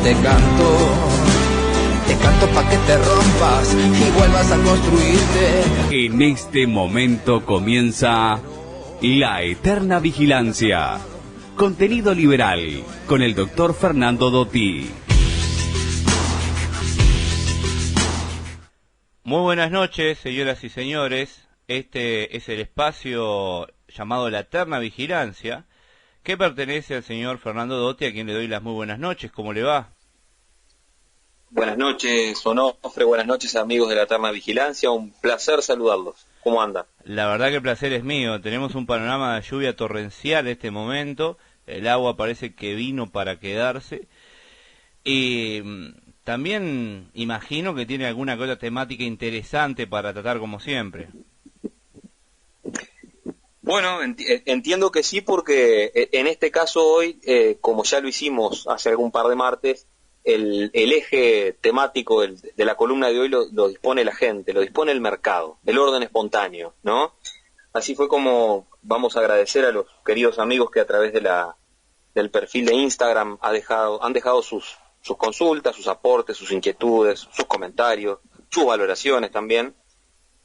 te canto pa' que te rompas y vuelvas a construirte. En este momento comienza La Eterna Vigilancia. Contenido liberal con el doctor Fernando Dotti. Muy buenas noches, señoras y señores. Este es el espacio llamado La Eterna Vigilancia, que pertenece al señor Fernando Dotti, a quien le doy las muy buenas noches. ¿Cómo le va? Buenas noches, Onofre, buenas noches, amigos de La Eterna Vigilancia. Un placer saludarlos. ¿Cómo anda? La verdad que el placer es mío. Tenemos un panorama de lluvia torrencial en este momento. El agua parece que vino para quedarse. Y también imagino que tiene alguna que otra temática interesante para tratar como siempre. Bueno, entiendo que sí, porque en este caso hoy, como ya lo hicimos hace algún par de martes, el eje temático de la columna de hoy lo dispone la gente, lo dispone el mercado, el orden espontáneo, ¿no? Así fue como vamos a agradecer a los queridos amigos que a través del perfil de Instagram han dejado sus consultas, sus aportes, sus inquietudes, sus comentarios, sus valoraciones también,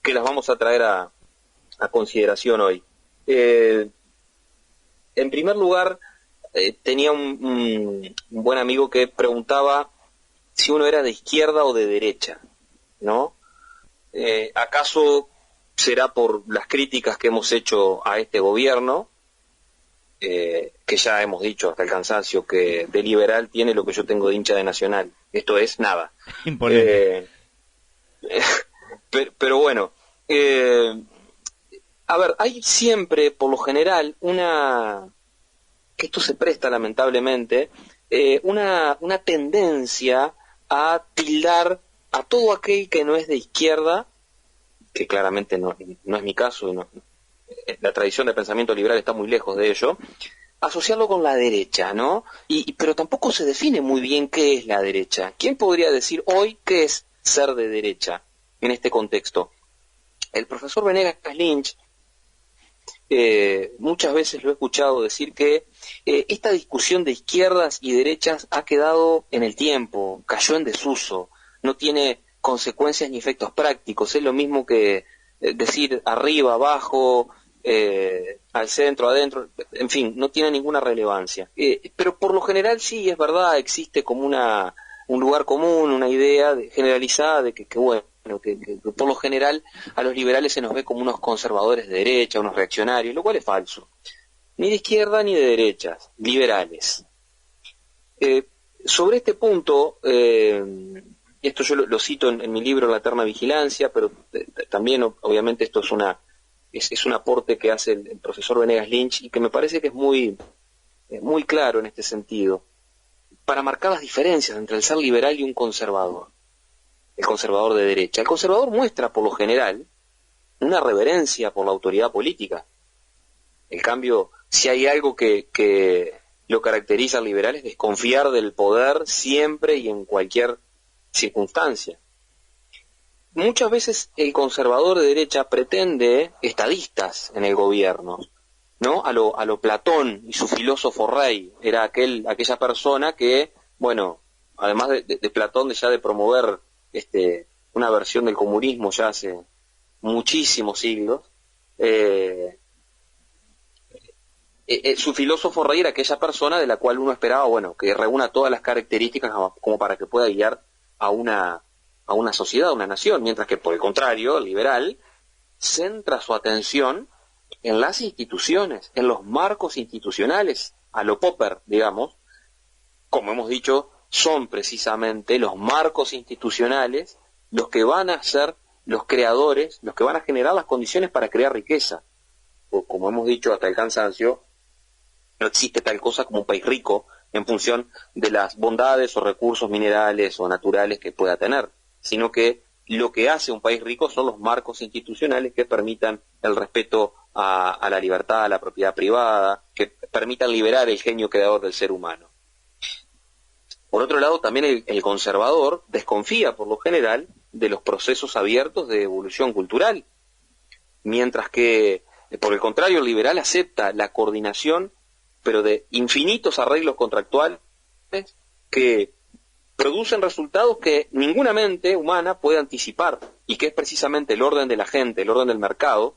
que las vamos a traer a consideración hoy. En primer lugar, tenía un buen amigo que preguntaba si uno era de izquierda o de derecha, ¿no? ¿Acaso será por las críticas que hemos hecho a este gobierno, que ya hemos dicho hasta el cansancio que de liberal tiene lo que yo tengo de hincha de Nacional? Esto es nada. Imponente. Pero bueno, a ver, hay siempre, por lo general, que esto se presta lamentablemente, una tendencia a tildar a todo aquel que no es de izquierda, que claramente no es mi caso, la tradición de pensamiento liberal está muy lejos de ello, asociarlo con la derecha, ¿no? Pero tampoco se define muy bien qué es la derecha. ¿Quién podría decir hoy qué es ser de derecha en este contexto? El profesor Venegas Lynch, muchas veces lo he escuchado decir que esta discusión de izquierdas y derechas ha quedado en el tiempo, cayó en desuso, no tiene consecuencias ni efectos prácticos, es lo mismo que decir arriba, abajo, al centro, adentro, en fin, no tiene ninguna relevancia. Pero por lo general sí, es verdad, existe como un lugar común, una idea generalizada de que bueno, que por lo general a los liberales se nos ve como unos conservadores de derecha, unos reaccionarios, lo cual es falso. Ni de izquierda ni de derechas, liberales. Sobre este punto, esto yo lo cito en mi libro La Eterna Vigilancia, pero también obviamente esto es un aporte que hace el profesor Venegas Lynch y que me parece que es muy claro en este sentido, para marcar las diferencias entre el ser liberal y un conservador. El conservador de derecha. El conservador muestra, por lo general, una reverencia por la autoridad política. En cambio, si hay algo que lo caracteriza al liberal es desconfiar del poder siempre y en cualquier circunstancia. Muchas veces el conservador de derecha pretende estadistas en el gobierno, ¿no? A lo Platón y su filósofo rey. Era aquella persona que, bueno, además de Platón, ya de promover una versión del comunismo ya hace muchísimos siglos, su filósofo rey era aquella persona de la cual uno esperaba, bueno, que reúna todas las características como para que pueda guiar a una sociedad, a una nación, mientras que por el contrario, el liberal centra su atención en las instituciones, en los marcos institucionales, a lo Popper, digamos, como hemos dicho, son precisamente los marcos institucionales los que van a ser los creadores, los que van a generar las condiciones para crear riqueza. O, como hemos dicho hasta el cansancio, no existe tal cosa como un país rico en función de las bondades o recursos minerales o naturales que pueda tener, sino que lo que hace un país rico son los marcos institucionales que permitan el respeto a la libertad, a la propiedad privada, que permitan liberar el genio creador del ser humano. Por otro lado, también el conservador desconfía, por lo general, de los procesos abiertos de evolución cultural, mientras que, por el contrario, el liberal acepta la coordinación, pero de infinitos arreglos contractuales que producen resultados que ninguna mente humana puede anticipar, y que es precisamente el orden de la gente, el orden del mercado,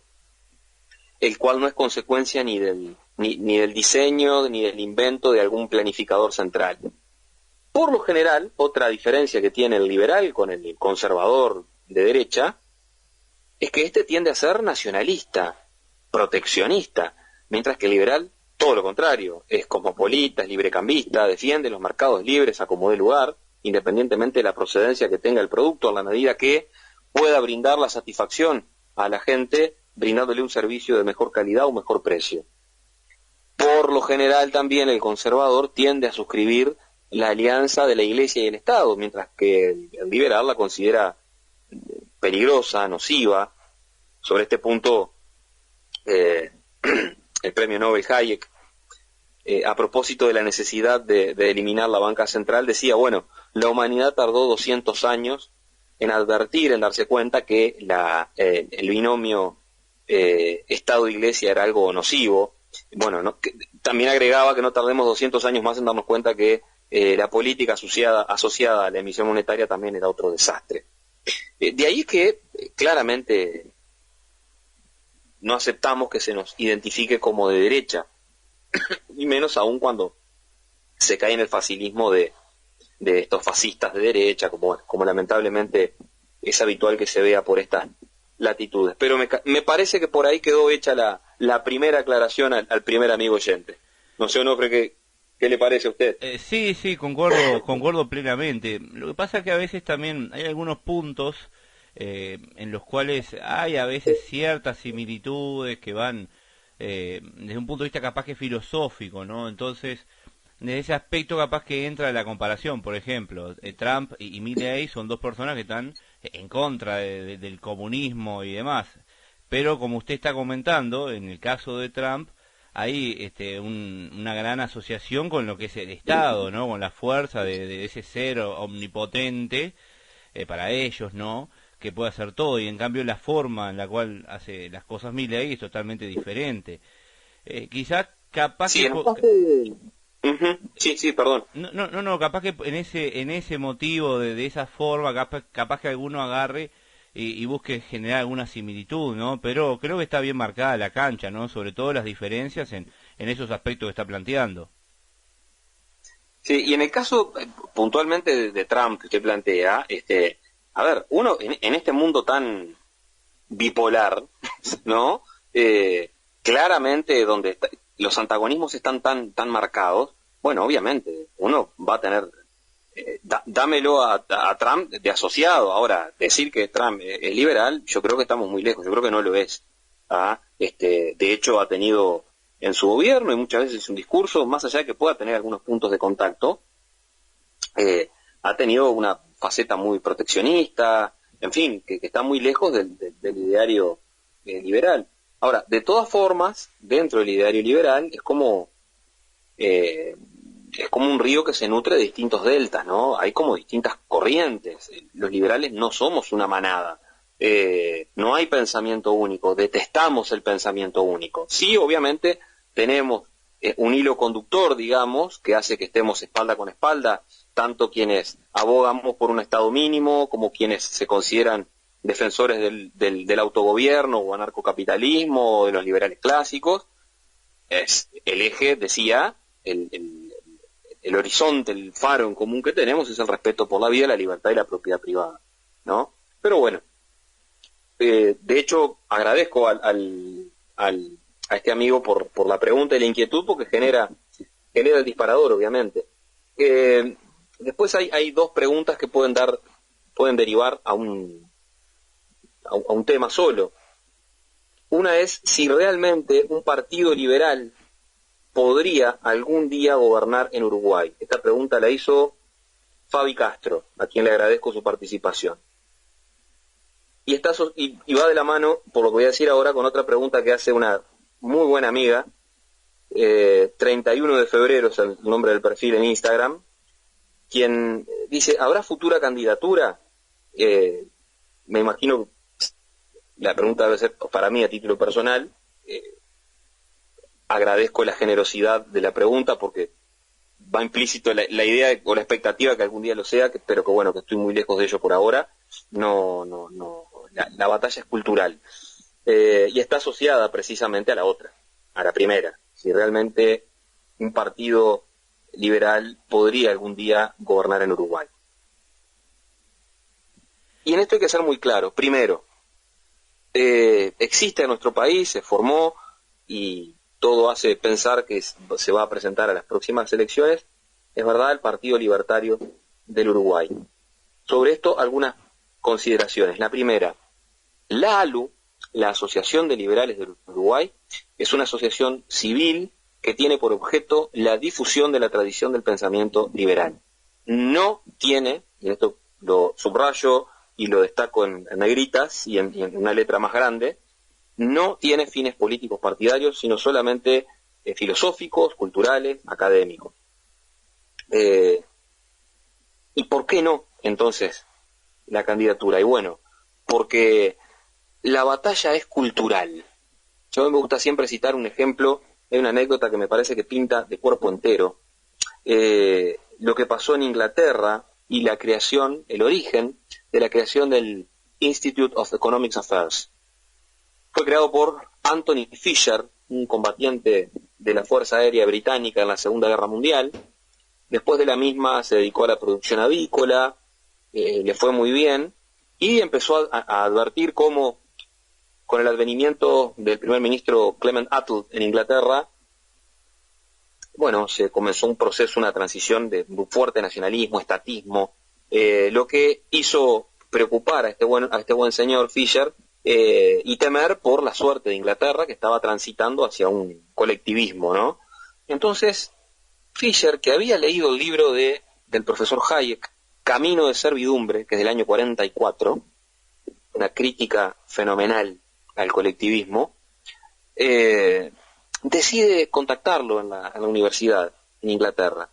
el cual no es consecuencia ni del diseño ni del invento de algún planificador central. Por lo general, otra diferencia que tiene el liberal con el conservador de derecha es que este tiende a ser nacionalista, proteccionista, mientras que el liberal, todo lo contrario, es cosmopolita, es librecambista, defiende los mercados libres a como dé lugar, independientemente de la procedencia que tenga el producto, a la medida que pueda brindar la satisfacción a la gente, brindándole un servicio de mejor calidad o mejor precio. Por lo general también el conservador tiende a suscribir la alianza de la Iglesia y el Estado, mientras que el liberal la considera peligrosa, nociva. Sobre este punto, el premio Nobel Hayek, a propósito de la necesidad de eliminar la banca central, decía, bueno, la humanidad tardó 200 años en advertir, en darse cuenta que el binomio Estado-Iglesia era algo nocivo. Bueno, también agregaba que no tardemos 200 años más en darnos cuenta que la política asociada a la emisión monetaria también era otro desastre. De ahí es que claramente no aceptamos que se nos identifique como de derecha, y menos aún cuando se cae en el facilismo de estos fascistas de derecha, como lamentablemente es habitual que se vea por estas latitudes. Pero me parece que por ahí quedó hecha la primera aclaración al primer amigo oyente. No sé, Onofre, ¿qué le parece a usted? Sí, concuerdo plenamente. Lo que pasa es que a veces también hay algunos puntos en los cuales hay a veces ciertas similitudes que van desde un punto de vista capaz que filosófico, ¿no? Entonces, desde ese aspecto capaz que entra la comparación. Por ejemplo, Trump y Milley son dos personas que están en contra del comunismo y demás. Pero como usted está comentando, en el caso de Trump, hay una gran asociación con lo que es el Estado, ¿no? Con la fuerza de ese ser omnipotente para ellos, ¿no? Que puede hacer todo, y en cambio la forma en la cual hace las cosas Milley es totalmente diferente. Quizás capaz sí, que... Sí, perdón. No, capaz que en ese motivo, de esa forma, capaz que alguno agarre y busque generar alguna similitud, ¿no? Pero creo que está bien marcada la cancha, ¿no? Sobre todo las diferencias en esos aspectos que está planteando. Sí, y en el caso puntualmente de Trump que usted plantea, a ver, uno en este mundo tan bipolar, ¿no? Claramente donde los antagonismos están tan marcados, bueno, obviamente, uno va a tener, dámelo a Trump de asociado. Ahora, decir que Trump es liberal, yo creo que estamos muy lejos, yo creo que no lo es. De hecho, ha tenido en su gobierno y muchas veces un discurso, más allá de que pueda tener algunos puntos de contacto, ha tenido una faceta muy proteccionista, en fin, que está muy lejos del ideario liberal. Ahora, de todas formas, dentro del ideario liberal es como un río que se nutre de distintos deltas, ¿no? Hay como distintas corrientes. Los liberales no somos una manada. No hay pensamiento único, detestamos el pensamiento único. Sí, obviamente, tenemos un hilo conductor, digamos, que hace que estemos espalda con espalda, tanto quienes abogamos por un Estado mínimo, como quienes se consideran defensores del autogobierno o anarcocapitalismo o de los liberales clásicos. Es el eje, decía, el horizonte, el faro en común que tenemos es el respeto por la vida, la libertad y la propiedad privada, ¿no? Pero bueno, de hecho agradezco a este amigo por la pregunta y la inquietud, porque genera el disparador, obviamente. Después hay dos preguntas que pueden derivar a un tema solo. Una es si realmente un partido liberal podría algún día gobernar en Uruguay. Esta pregunta la hizo Fabi Castro, a quien le agradezco su participación. Y va de la mano, por lo que voy a decir ahora, con otra pregunta que hace una muy buena amiga, 31 de febrero es el nombre del perfil en Instagram, quien dice, ¿habrá futura candidatura? Me imagino, la pregunta debe ser para mí a título personal. Agradezco la generosidad de la pregunta porque va implícito la idea o la expectativa de que algún día lo sea, pero que bueno, que estoy muy lejos de ello por ahora. No, la batalla es cultural, y está asociada precisamente a la otra, a la primera. Si realmente un partido liberal podría algún día gobernar en Uruguay. Y en esto hay que ser muy claro. Primero, existe en nuestro país, se formó, y todo hace pensar que se va a presentar a las próximas elecciones, es verdad, el Partido Libertario del Uruguay. Sobre esto, algunas consideraciones. La primera, la ALU, la Asociación de Liberales del Uruguay, es una asociación civil que tiene por objeto la difusión de la tradición del pensamiento liberal. No tiene, y esto lo subrayo y lo destaco en negritas y en una letra más grande, no tiene fines políticos partidarios, sino solamente filosóficos, culturales, académicos. ¿Y por qué no, entonces, la candidatura? Y bueno, porque la batalla es cultural. Yo me gusta siempre citar un ejemplo, hay una anécdota que me parece que pinta de cuerpo entero lo que pasó en Inglaterra y la creación, el origen de la creación del Institute of Economic Affairs. Fue creado por Anthony Fisher, un combatiente de la Fuerza Aérea Británica en la Segunda Guerra Mundial. Después de la misma se dedicó a la producción avícola, le fue muy bien, y empezó a advertir cómo, con el advenimiento del primer ministro Clement Attlee en Inglaterra, bueno, se comenzó un proceso, una transición de un fuerte nacionalismo, estatismo, lo que hizo preocupar a este buen señor Fisher, y temer por la suerte de Inglaterra, que estaba transitando hacia un colectivismo, ¿no? Entonces, Fisher, que había leído el libro del profesor Hayek, Camino de Servidumbre, que es del año 44, una crítica fenomenal al colectivismo, decide contactarlo en la universidad en Inglaterra.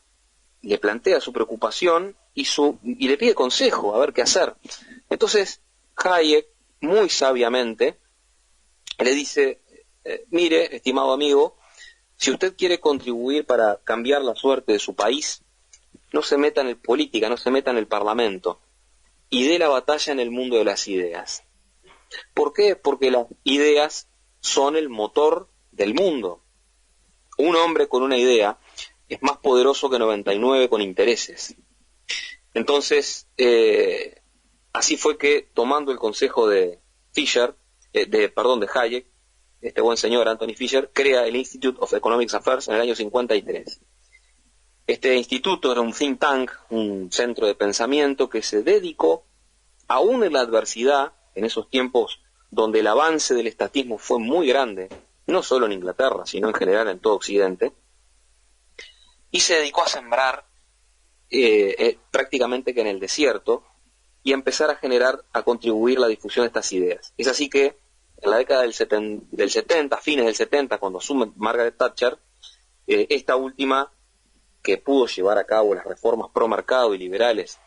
Le plantea su preocupación y le pide consejo, a ver qué hacer. Entonces, Hayek, muy sabiamente, le dice, mire, estimado amigo, si usted quiere contribuir para cambiar la suerte de su país, no se meta en política, no se meta en el parlamento, y dé la batalla en el mundo de las ideas. ¿Por qué? Porque las ideas son el motor del mundo. Un hombre con una idea es más poderoso que 99 con intereses. Entonces, así fue que, tomando el consejo de Hayek, este buen señor Anthony Fisher crea el Institute of Economic Affairs en el año 53. Este instituto era un think tank, un centro de pensamiento que se dedicó, aún en la adversidad, en esos tiempos donde el avance del estatismo fue muy grande, no solo en Inglaterra, sino en general en todo Occidente, y se dedicó a sembrar prácticamente que en el desierto, y a empezar a contribuir la difusión de estas ideas. Es así que en la década del 70, fines del 70, cuando asume Margaret Thatcher, esta última, que pudo llevar a cabo las reformas pro mercado y liberales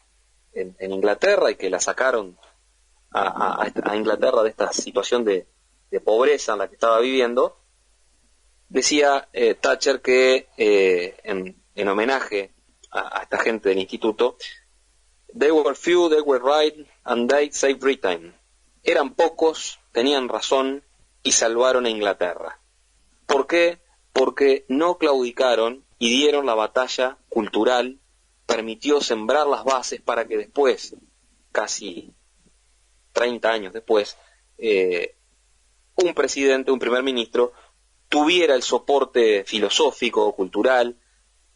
en Inglaterra, y que la sacaron a Inglaterra de esta situación de pobreza en la que estaba viviendo, decía Thatcher que en homenaje a esta gente del instituto, they were few, they were right, and they saved Britain. Eran pocos, tenían razón y salvaron a Inglaterra. ¿Por qué? Porque no claudicaron y dieron la batalla cultural, permitió sembrar las bases para que después, casi 30 años después, un presidente, un primer ministro, tuviera el soporte filosófico, cultural,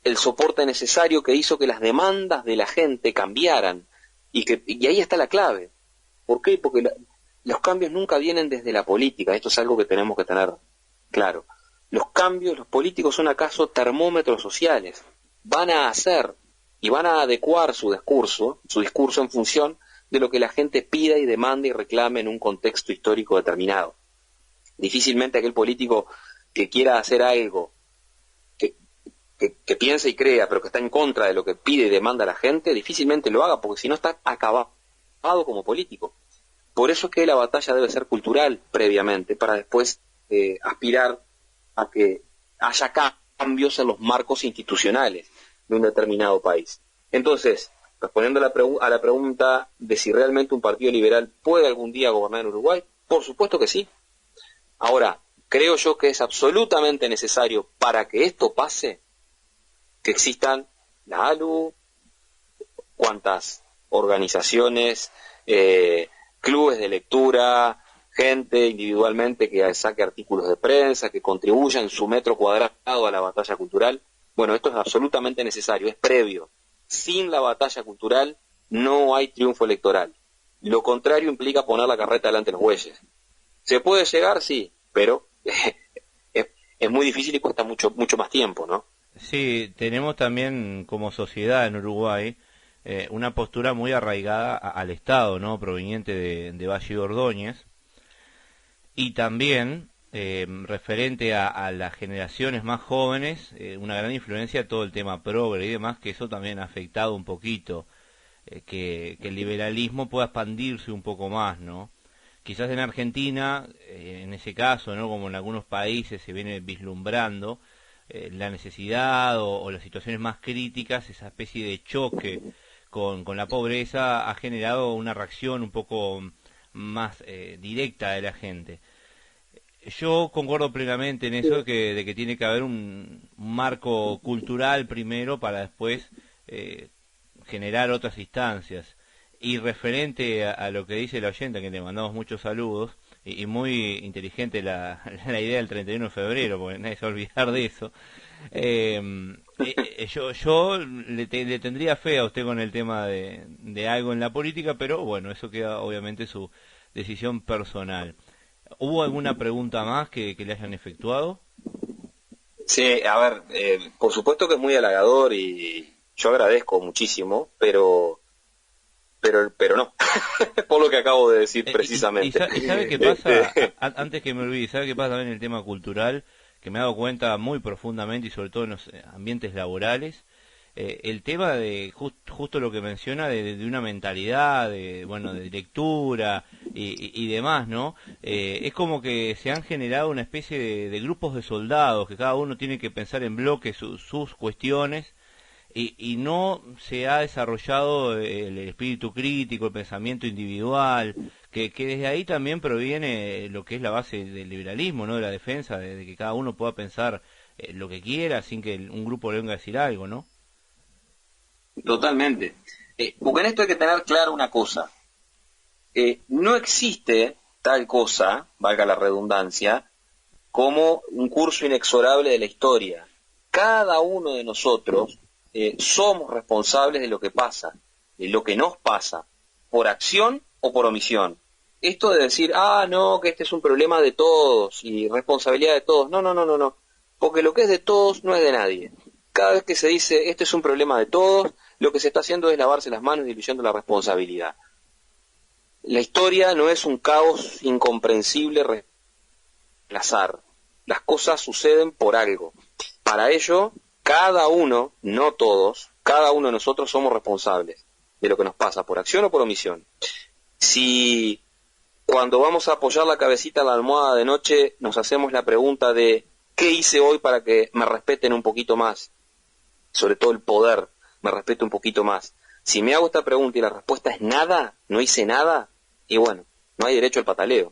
el soporte necesario que hizo que las demandas de la gente cambiaran, y ahí está la clave. ¿Por qué? Porque los cambios nunca vienen desde la política, esto es algo que tenemos que tener claro. Los cambios, los políticos son acaso termómetros sociales, van a hacer y van a adecuar su discurso en función de lo que la gente pida y demande y reclame en un contexto histórico determinado. Difícilmente aquel político que quiera hacer algo que piense y crea, pero que está en contra de lo que pide y demanda la gente, difícilmente lo haga, porque si no está acabado como político. Por eso es que la batalla debe ser cultural previamente, para después aspirar a que haya cambios en los marcos institucionales. de un determinado país. Entonces, respondiendo a la pregunta de si realmente un partido liberal puede algún día gobernar en Uruguay, por supuesto que sí. Ahora, creo yo que es absolutamente necesario para que esto pase, que existan la ALU, cuantas organizaciones, clubes de lectura, gente individualmente que saque artículos de prensa, que contribuya en su metro cuadrado a la batalla cultural. Bueno, esto es absolutamente necesario, es previo. Sin la batalla cultural no hay triunfo electoral. Lo contrario implica poner la carreta delante de los bueyes. ¿Se puede llegar? Sí, pero es muy difícil y cuesta mucho más tiempo, ¿no? Sí, tenemos también como sociedad en Uruguay una postura muy arraigada al Estado, ¿no? Proveniente de Valle y Ordóñez, y también referente a las generaciones más jóvenes, una gran influencia de todo el tema progre y demás, que eso también ha afectado un poquito, que el liberalismo pueda expandirse un poco más, ¿no? Quizás en Argentina, en ese caso, ¿no? Como en algunos países se viene vislumbrando la necesidad o las situaciones más críticas, esa especie de choque con la pobreza ha generado una reacción un poco más directa de la gente. Yo concuerdo plenamente en eso de que tiene que haber un marco cultural primero para después generar otras instancias. Y referente a lo que dice la oyente, que le mandamos muchos saludos, y muy inteligente la idea del 31 de febrero, porque nadie se va a olvidar de eso. Yo le tendría fe a usted con el tema de algo en la política, pero bueno, eso queda obviamente su decisión personal. ¿Hubo alguna pregunta más que le hayan efectuado? Sí, a ver, por supuesto que es muy halagador y yo agradezco muchísimo, pero no, por lo que acabo de decir precisamente. ¿Y sabe qué pasa? Antes que me olvide, ¿sabe qué pasa también en el tema cultural? Que me he dado cuenta muy profundamente y sobre todo en los ambientes laborales, el tema de justo lo que menciona de una mentalidad, de lectura y demás, ¿no? Es como que se han generado una especie de grupos de soldados, que cada uno tiene que pensar en bloque sus cuestiones, y no se ha desarrollado el espíritu crítico, el pensamiento individual, que desde ahí también proviene lo que es la base del liberalismo, ¿no? De la defensa, de que cada uno pueda pensar lo que quiera sin que un grupo le venga a decir algo, ¿no? Totalmente. Porque en esto hay que tener claro una cosa. No existe tal cosa, valga la redundancia, como un curso inexorable de la historia. Cada uno de nosotros somos responsables de lo que pasa, de lo que nos pasa, por acción o por omisión. Esto de decir, no, que este es un problema de todos y responsabilidad de todos. No. Porque lo que es de todos no es de nadie. Cada vez que se dice, este es un problema de todos, lo que se está haciendo es lavarse las manos diluyendo la responsabilidad. La historia no es un caos incomprensible al azar. Las cosas suceden por algo. Para ello, cada uno, no todos, cada uno de nosotros somos responsables de lo que nos pasa, por acción o por omisión. Si cuando vamos a apoyar la cabecita en la almohada de noche nos hacemos la pregunta de ¿qué hice hoy para que me respeten un poquito más? Sobre todo el poder me respete un poquito más. Si me hago esta pregunta y la respuesta es nada, no hice nada, y bueno, no hay derecho al pataleo.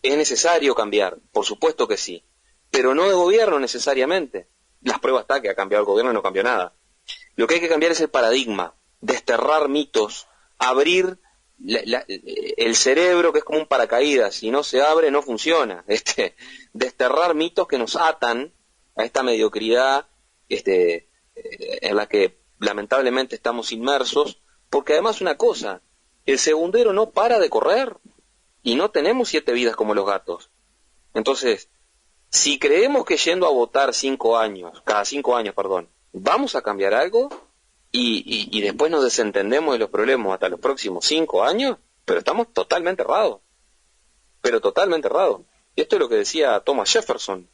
¿Es necesario cambiar? Por supuesto que sí, pero no de gobierno necesariamente. Las pruebas están que ha cambiado el gobierno y no cambió nada. Lo que hay que cambiar es el paradigma, desterrar mitos, abrir el cerebro, que es como un paracaídas, si no se abre no funciona. Desterrar mitos que nos atan a esta mediocridad en la que lamentablemente estamos inmersos, porque además una cosa, el segundero no para de correr y no tenemos 7 vidas como los gatos. Entonces, si creemos que yendo a votar cada 5 años, vamos a cambiar algo y después nos desentendemos de los problemas hasta los próximos 5 años, pero estamos totalmente errados. Pero totalmente errados. Y esto es lo que decía Thomas Jefferson.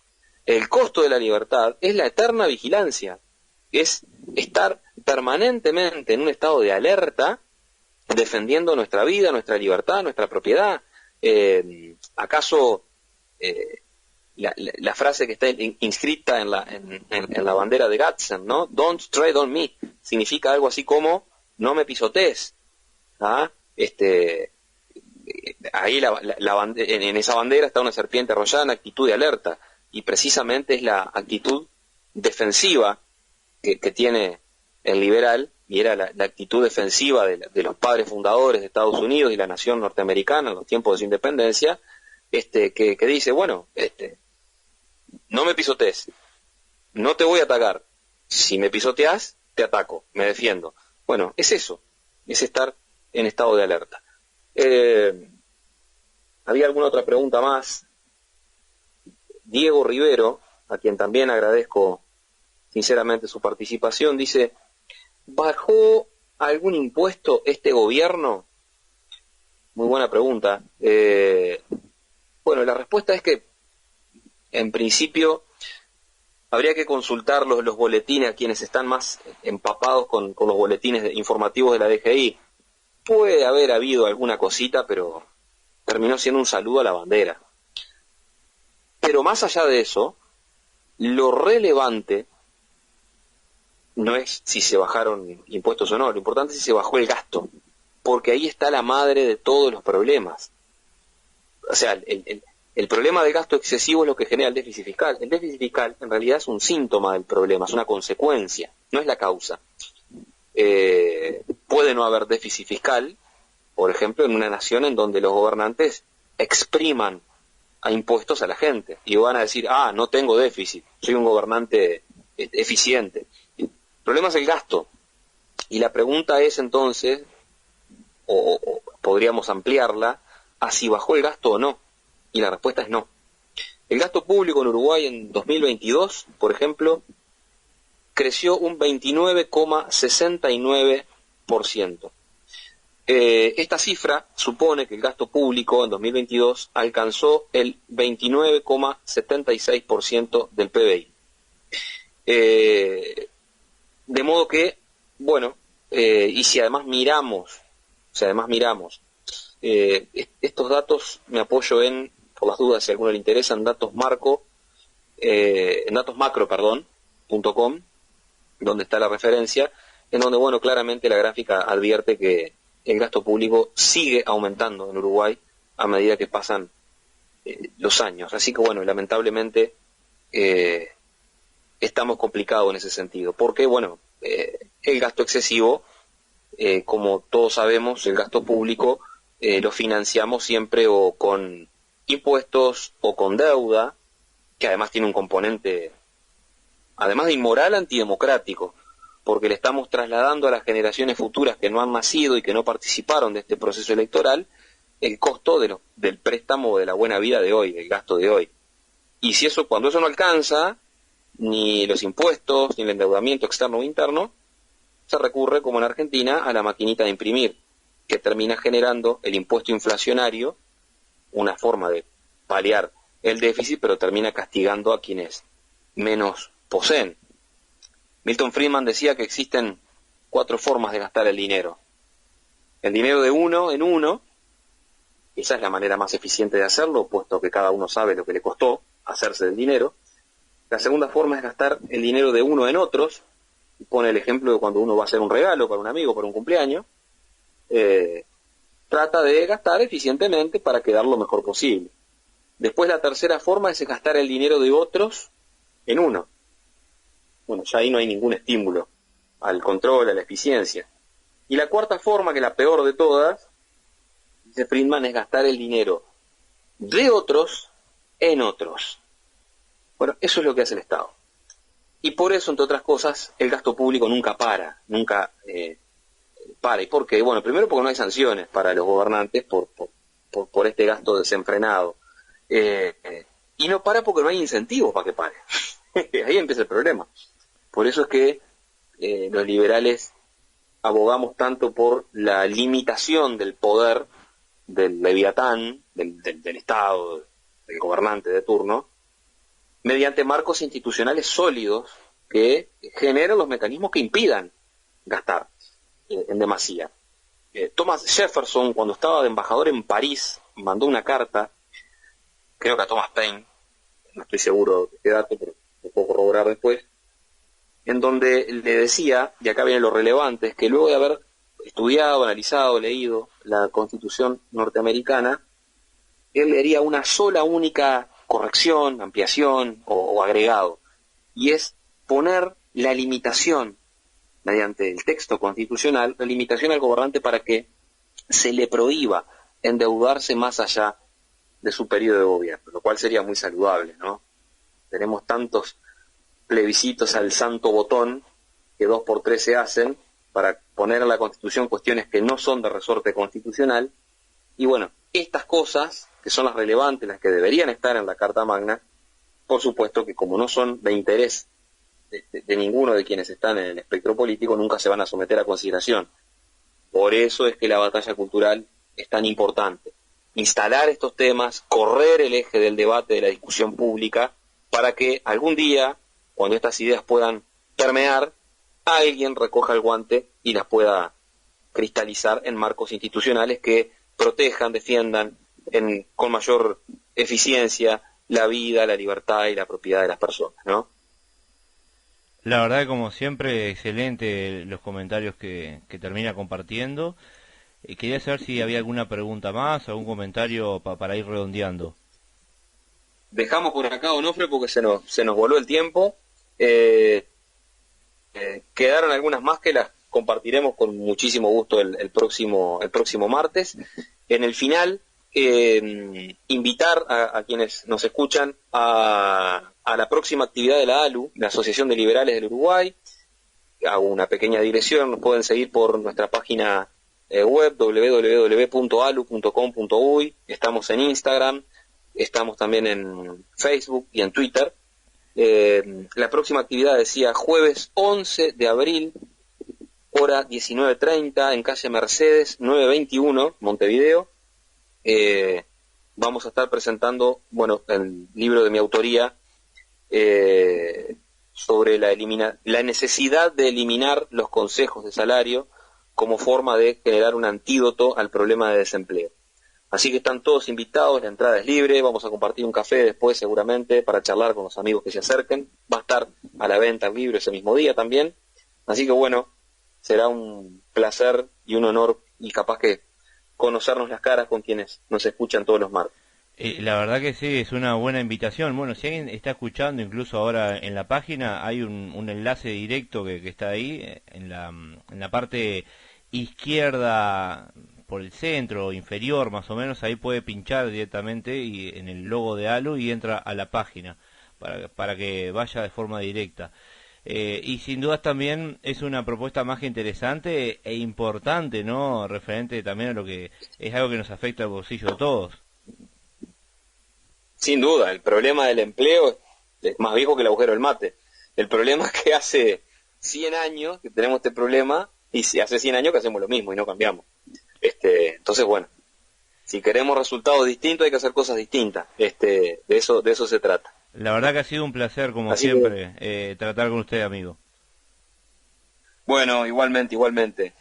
El costo de la libertad es la eterna vigilancia. Es estar permanentemente en un estado de alerta, defendiendo nuestra vida, nuestra libertad, nuestra propiedad. ¿Acaso la frase que está inscrita en la bandera de Gadsden, ¿no? Don't tread on me, significa algo así como no me pisotees. ¿Ah? Ahí en esa bandera está una serpiente arrollada en actitud de alerta, y precisamente es la actitud defensiva que tiene el liberal, y era la actitud defensiva de los padres fundadores de Estados Unidos y la nación norteamericana en los tiempos de su independencia, que dice, bueno, no me pisotees, no te voy a atacar, si me pisoteás, te ataco, me defiendo. Bueno, es eso, es estar en estado de alerta. ¿Había alguna otra pregunta más? Diego Rivero, a quien también agradezco sinceramente su participación, dice, ¿bajó algún impuesto este gobierno? Muy buena pregunta. Bueno, la respuesta es que, en principio, habría que consultar los boletines a quienes están más empapados con los boletines informativos de la DGI. Puede haber habido alguna cosita, pero terminó siendo un saludo a la bandera. Pero más allá de eso, lo relevante no es si se bajaron impuestos o no, lo importante es si se bajó el gasto, porque ahí está la madre de todos los problemas. O sea, el problema del gasto excesivo es lo que genera el déficit fiscal. El déficit fiscal en realidad es un síntoma del problema, es una consecuencia, no es la causa. Puede no haber déficit fiscal, por ejemplo, en una nación en donde los gobernantes expriman a impuestos a la gente y van a decir, no tengo déficit, soy un gobernante eficiente. El problema es el gasto, y la pregunta es entonces, o podríamos ampliarla, a si bajó el gasto o no, y la respuesta es no. El gasto público en Uruguay en 2022, por ejemplo, creció un 29,69%. Esta cifra supone que el gasto público en 2022 alcanzó el 29,76% del PBI. De modo que, bueno, y si además miramos, estos datos, me apoyo por las dudas si a alguno le interesan, datos macro, .com, donde está la referencia, en donde, bueno, claramente la gráfica advierte que el gasto público sigue aumentando en Uruguay a medida que pasan los años. Así que, bueno, lamentablemente estamos complicados en ese sentido, porque, bueno, el gasto excesivo, como todos sabemos, el gasto público lo financiamos siempre o con impuestos o con deuda, que además tiene un componente, además de inmoral, antidemocrático, porque le estamos trasladando a las generaciones futuras que no han nacido y que no participaron de este proceso electoral el costo del préstamo de la buena vida de hoy, el gasto de hoy. Y cuando eso no alcanza, ni los impuestos, ni el endeudamiento externo o interno, se recurre, como en Argentina, a la maquinita de imprimir, que termina generando el impuesto inflacionario, una forma de paliar el déficit, pero termina castigando a quienes menos poseen. Milton Friedman decía que existen 4 formas de gastar el dinero. El dinero de uno en uno, esa es la manera más eficiente de hacerlo, puesto que cada uno sabe lo que le costó hacerse del dinero. La segunda forma es gastar el dinero de uno en otros. Pone el ejemplo de cuando uno va a hacer un regalo para un amigo, para un cumpleaños. Trata de gastar eficientemente para quedar lo mejor posible. Después la tercera forma es gastar el dinero de otros en uno. Bueno, ya ahí no hay ningún estímulo al control, a la eficiencia. Y la cuarta forma, que es la peor de todas, dice Friedman, es gastar el dinero de otros en otros. Bueno, eso es lo que hace el Estado. Y por eso, entre otras cosas, el gasto público nunca para. ¿Y por qué? Bueno, primero porque no hay sanciones para los gobernantes por este gasto desenfrenado. Y no para porque no hay incentivos para que pare. Ahí empieza el problema. Por eso es que los liberales abogamos tanto por la limitación del poder del leviatán, del Estado, del gobernante de turno, mediante marcos institucionales sólidos que generan los mecanismos que impidan gastar en demasía. Thomas Jefferson, cuando estaba de embajador en París, mandó una carta, creo que a Thomas Paine, no estoy seguro de este dato, pero lo puedo corroborar después, en donde le decía, y acá viene lo relevante, es que luego de haber estudiado, analizado, leído la Constitución norteamericana, él le haría una sola única corrección, ampliación o agregado, y es poner la limitación, mediante el texto constitucional, la limitación al gobernante para que se le prohíba endeudarse más allá de su periodo de gobierno, lo cual sería muy saludable, ¿no? Tenemos tantos plebiscitos al santo botón que 2x3 se hacen para poner en la Constitución cuestiones que no son de resorte constitucional, y bueno, estas cosas, que son las relevantes, las que deberían estar en la Carta Magna, por supuesto que como no son de interés de ninguno de quienes están en el espectro político, nunca se van a someter a consideración. Por eso es que la batalla cultural es tan importante. Instalar estos temas, correr el eje del debate, de la discusión pública, para que algún día, cuando estas ideas puedan permear, alguien recoja el guante y las pueda cristalizar en marcos institucionales que protejan, defiendan con mayor eficiencia la vida, la libertad y la propiedad de las personas, ¿no? La verdad, como siempre, excelente los comentarios que termina compartiendo. Quería saber si había alguna pregunta más, algún comentario para ir redondeando. Dejamos por acá, Onofre, porque se nos voló el tiempo. Quedaron algunas más que las compartiremos con muchísimo gusto el próximo martes. En el final, invitar a quienes nos escuchan a la próxima actividad de la ALU, la Asociación de Liberales del Uruguay. Hago una pequeña digresión, nos pueden seguir por nuestra página web www.alu.com.uy, estamos en Instagram, estamos también en Facebook y en Twitter. La próxima actividad, decía, jueves 11 de abril, hora 19:30, en calle Mercedes 921, Montevideo. Vamos a estar presentando, el libro de mi autoría, sobre la necesidad de eliminar los consejos de salario como forma de generar un antídoto al problema de desempleo. Así que están todos invitados, la entrada es libre, vamos a compartir un café después seguramente para charlar con los amigos que se acerquen. Va a estar a la venta el libro ese mismo día también. Así que será un placer y un honor, y capaz que conocernos las caras con quienes nos escuchan todos los martes. La verdad que sí, es una buena invitación. Bueno, si alguien está escuchando, incluso ahora en la página hay un enlace directo que está ahí, en la parte izquierda, por el centro, inferior más o menos, ahí puede pinchar directamente y en el logo de ALU y entra a la página para que vaya de forma directa. Y sin dudas también es una propuesta más que interesante e importante, ¿no? Referente también a lo que es algo que nos afecta al bolsillo de todos. Sin duda, el problema del empleo es más viejo que el agujero del mate. El problema es que hace 100 años que tenemos este problema, y hace 100 años que hacemos lo mismo y no cambiamos. Entonces, si queremos resultados distintos hay que hacer cosas distintas. De eso se trata. La verdad que ha sido un placer, como siempre, tratar con usted, amigo. Bueno, igualmente.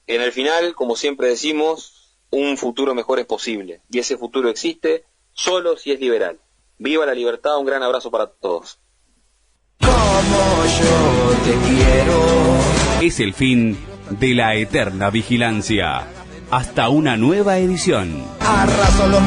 En el final, como siempre decimos, un futuro mejor es posible. Y ese futuro existe solo si es liberal. ¡Viva la libertad! Un gran abrazo para todos. Como yo te quiero. Es el fin de la eterna vigilancia. Hasta una nueva edición. Arraso los